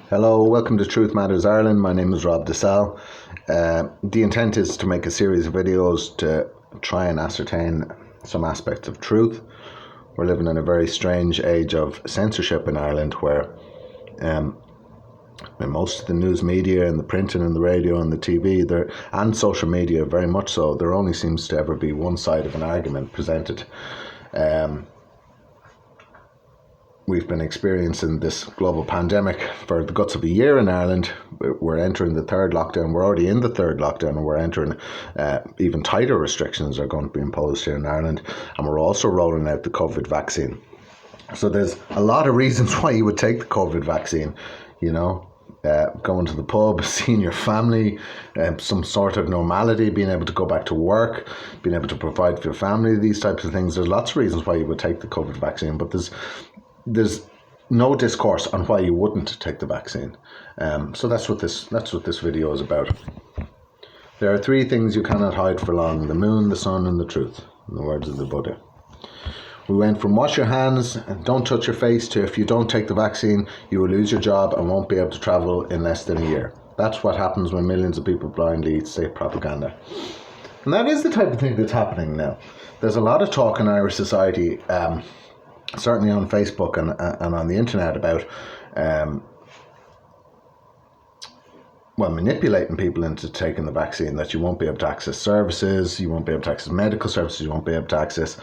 Hello, welcome to Truth Matters Ireland. My name is Rob DeSalle. The intent is to make a series of videos to try and ascertain some aspects of truth. We're living in a very strange age of censorship in Ireland where most of the news media and the printing and the radio and the TV and social media, very much so, there only seems to ever be one side of an argument presented. We've been experiencing this global pandemic for the guts of a year in Ireland. We're entering the third lockdown. We're already in the third lockdown, and we're entering even tighter restrictions are going to be imposed here in Ireland. And we're also rolling out the COVID vaccine. So there's a lot of reasons why you would take the COVID vaccine, going to the pub, seeing your family, some sort of normality, being able to go back to work, being able to provide for your family, these types of things. There's lots of reasons why you would take the COVID vaccine, but there's no discourse on why you wouldn't take the vaccine. So that's what this video is about. There are three things you cannot hide for long: the moon, the sun, and the truth, in the words of the Buddha. We went from wash your hands and don't touch your face to if you don't take the vaccine, you will lose your job and won't be able to travel in less than a year. That's what happens when millions of people blindly eat state propaganda. And that is the type of thing that's happening now. There's a lot of talk in Irish society, certainly on Facebook and on the internet, about manipulating people into taking the vaccine, that you won't be able to access services, you won't be able to access medical services, you won't be able to access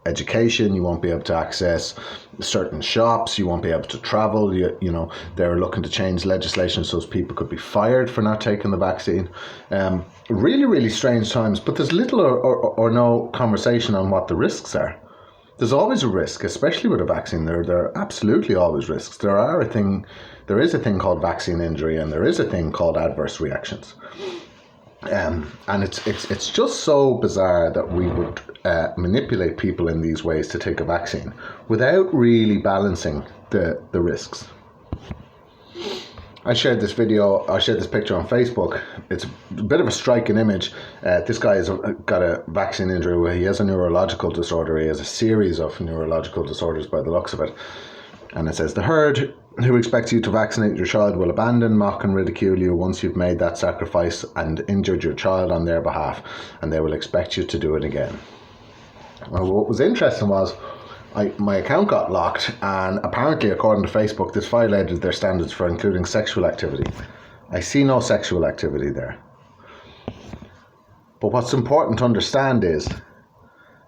education, you won't be able to access certain shops, you won't be able to travel. They're looking to change legislation so people could be fired for not taking the vaccine. Really, really strange times, but there's little or no conversation on what the risks are. There's always a risk, especially with a vaccine. There are absolutely always risks. There is a thing called vaccine injury, and there is a thing called adverse reactions. And it's just so bizarre that we would manipulate people in these ways to take a vaccine without really balancing the risks. I shared this picture on Facebook. It's a bit of a striking image. This guy has got a vaccine injury where he has a neurological disorder. He has a series of neurological disorders by the looks of it. And it says, the herd who expects you to vaccinate your child will abandon, mock and ridicule you once you've made that sacrifice and injured your child on their behalf, and they will expect you to do it again. Well, what was interesting was my account got locked, and apparently, according to Facebook, this violated their standards for including sexual activity. I see no sexual activity there. But what's important to understand is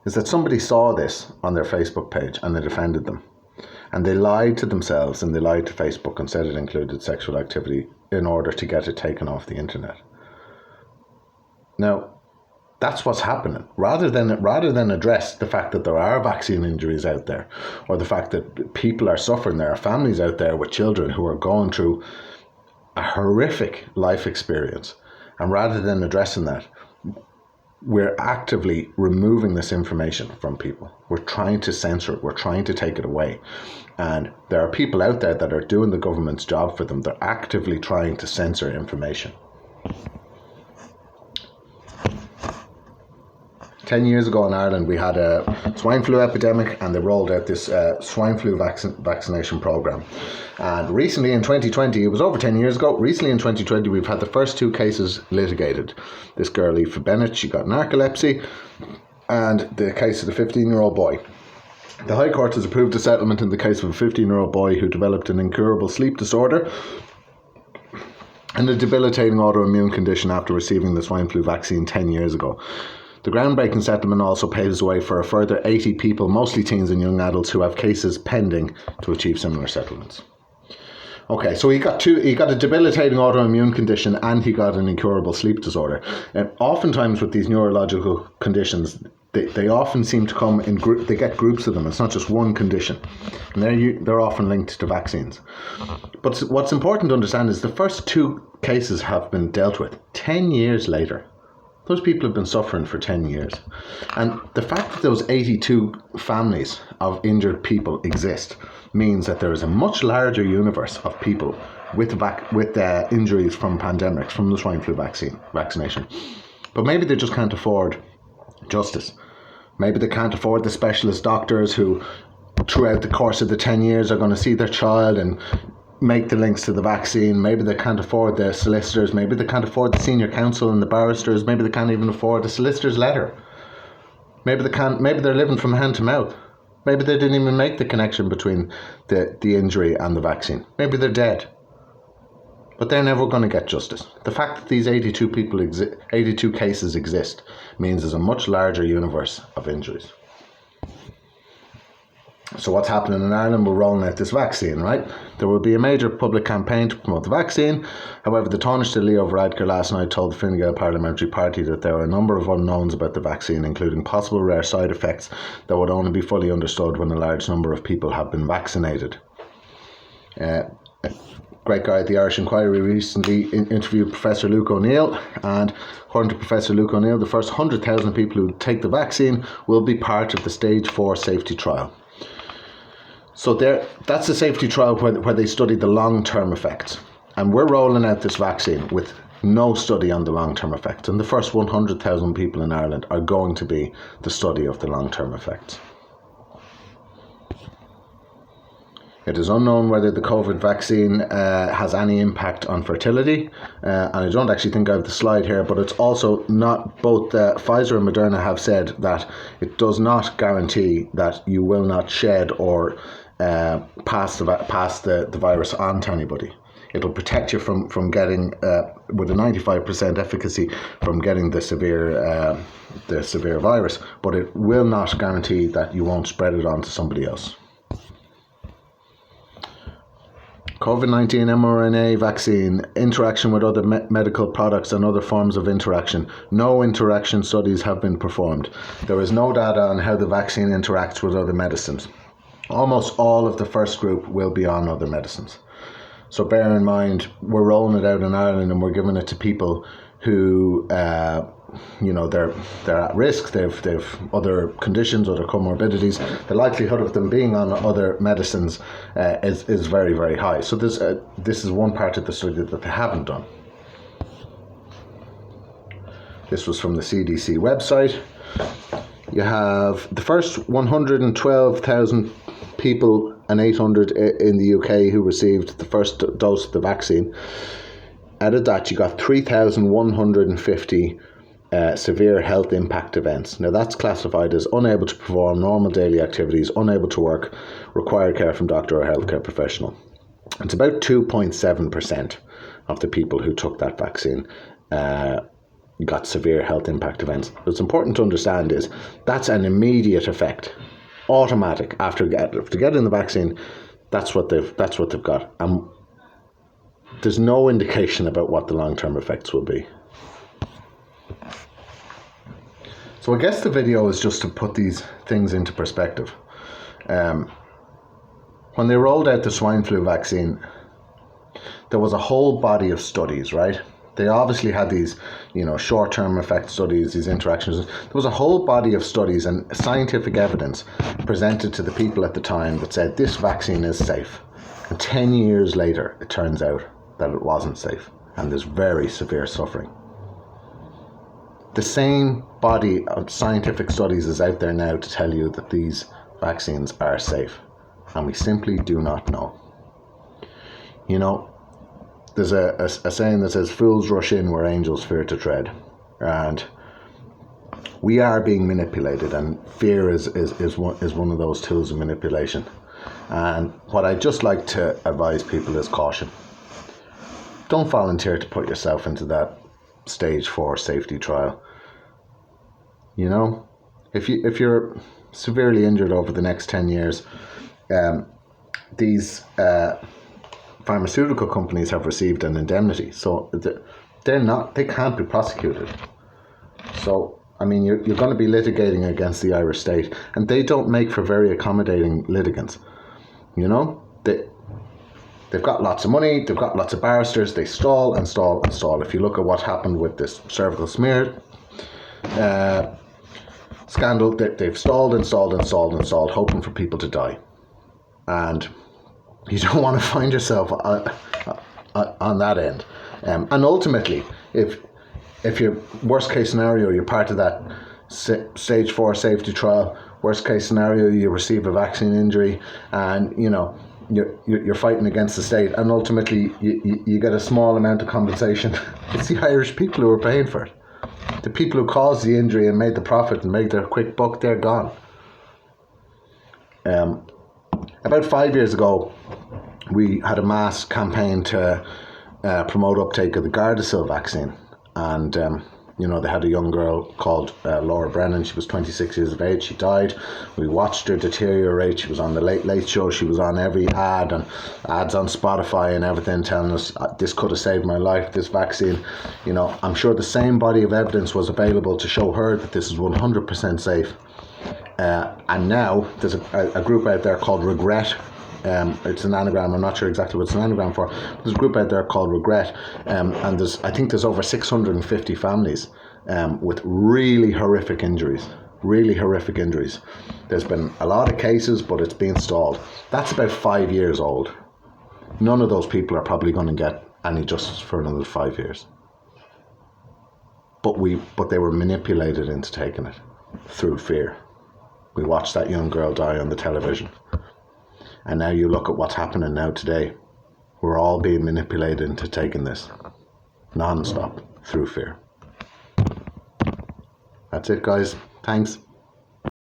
that somebody saw this on their Facebook page and they defended them. And they lied to themselves and they lied to Facebook and said it included sexual activity in order to get it taken off the internet. Now, that's what's happening. Rather than address the fact that there are vaccine injuries out there, or the fact that people are suffering, there are families out there with children who are going through a horrific life experience, and rather than addressing that, we're actively removing this information from people. We're trying to censor it. We're trying to take it away. And there are people out there that are doing the government's job for them. They're actively trying to censor information. 10 years ago in Ireland, we had a swine flu epidemic, and they rolled out this swine flu vaccination program. And recently in 2020, it was over 10 years ago, recently in 2020, we've had the first two cases litigated. This girl, Aoife Bennett, she got narcolepsy, and the case of the 15-year-old boy. The High Court has approved a settlement in the case of a 15-year-old boy who developed an incurable sleep disorder and a debilitating autoimmune condition after receiving the swine flu vaccine 10 years ago. The groundbreaking settlement also paves the way for a further 80 people, mostly teens and young adults, who have cases pending to achieve similar settlements. Okay, so he got a debilitating autoimmune condition and he got an incurable sleep disorder. And oftentimes with these neurological conditions, they often seem to come in group. They get groups of them. It's not just one condition, and they're often linked to vaccines. But what's important to understand is the first two cases have been dealt with 10 years later. Those people have been suffering for 10 years. And the fact that those 82 families of injured people exist means that there is a much larger universe of people with injuries from pandemics, from the swine flu vaccination. But maybe they just can't afford justice. Maybe they can't afford the specialist doctors who, throughout the course of the 10 years, are going to see their child and make the links to the vaccine. Maybe they can't afford the solicitors. Maybe they can't afford the senior counsel and the barristers. Maybe they can't even afford the solicitor's letter. Maybe they can't. Maybe they're living from hand to mouth. Maybe they didn't even make the connection between the injury and the vaccine. Maybe they're dead. But they're never going to get justice. The fact that these 82 cases exist means there's a much larger universe of injuries. So what's happening in Ireland? We're rolling out this vaccine, right? There will be a major public campaign to promote the vaccine. However, the Taoiseach Leo Varadkar last night told the Fine Gael Parliamentary Party that there are a number of unknowns about the vaccine, including possible rare side effects that would only be fully understood when a large number of people have been vaccinated. A great guy at the Irish Inquiry recently interviewed Professor Luke O'Neill, and according to Professor Luke O'Neill, the first 100,000 people who take the vaccine will be part of the Stage 4 safety trial. So that's the safety trial where they study the long-term effects. And we're rolling out this vaccine with no study on the long-term effects. And the first 100,000 people in Ireland are going to be the study of the long-term effects. It is unknown whether the COVID vaccine has any impact on fertility. And I don't actually think I have the slide here, but it's also not, both Pfizer and Moderna have said that it does not guarantee that you will not shed or pass the virus on to anybody. It'll protect you from getting, with a 95% efficacy, from getting the severe virus, but it will not guarantee that you won't spread it on to somebody else. COVID-19 mRNA vaccine, interaction with other medical products and other forms of interaction. No interaction studies have been performed. There is no data on how the vaccine interacts with other medicines. Almost all of the first group will be on other medicines. So bear in mind, we're rolling it out in Ireland and we're giving it to people who, they're at risk. They've other conditions, other comorbidities. The likelihood of them being on other medicines is very, very high. So this is one part of the study that they haven't done. This was from the CDC website. You have the first 112,000 people and 800 in the UK who received the first dose of the vaccine. Out of that, you got 3,150 severe health impact events. Now that's classified as unable to perform normal daily activities, unable to work, required care from doctor or healthcare professional. It's about 2.7% of the people who took that vaccine got severe health impact events. What's important to understand is that's an immediate effect, automatic. After getting the vaccine, that's what they've got, and there's no indication about what the long-term effects will be. So I guess the video is just to put these things into perspective. When they rolled out the swine flu vaccine, there was a whole body of studies, right? They obviously had these, short-term effect studies, these interactions. There was a whole body of studies and scientific evidence presented to the people at the time that said this vaccine is safe. And 10 years later, it turns out that it wasn't safe, and there's very severe suffering. The same body of scientific studies is out there now to tell you that these vaccines are safe, and we simply do not know. There's a saying that says, fools rush in where angels fear to tread. And we are being manipulated, and fear is one of those tools of manipulation. And what I'd just like to advise people is caution. Don't volunteer to put yourself into that stage 4 safety trial. If you're severely injured over the next 10 years, these pharmaceutical companies have received an indemnity, so they can't be prosecuted. So you're going to be litigating against the Irish state, and they don't make for very accommodating litigants. They've got lots of money, they've got lots of barristers, they stall and stall and stall. If you look at what happened with this cervical smear scandal, they've stalled and stalled and stalled and stalled, hoping for people to die. And you don't want to find yourself on that end. And ultimately, if your worst case scenario, you're part of that stage 4 safety trial, worst case scenario, you receive a vaccine injury, and you're fighting against the state, and ultimately you get a small amount of compensation. It's the Irish people who are paying for it. The people who caused the injury and made the profit and made their quick buck, they're gone. About 5 years ago, we had a mass campaign to promote uptake of the Gardasil vaccine, and they had a young girl called Laura Brennan. She was 26 years of age. She died. We watched her deteriorate. She was on the Late Late Show. She was on every ad and ads on Spotify and everything, telling us this could have saved my life, this vaccine. I'm sure the same body of evidence was available to show her that this is 100% safe. And now there's a group out there called Regret. It's an anagram. I'm not sure exactly what it's an anagram for. There's a group out there called Regret, and I think there's over 650 families with really horrific injuries. There's been a lot of cases, but it's being stalled. That's about 5 years old. None of those people are probably going to get any justice for another 5 years. But they were manipulated into taking it through fear. We watched that young girl die on the television. And now you look at what's happening now today. We're all being manipulated into taking this non-stop through fear. That's it, guys. Thanks.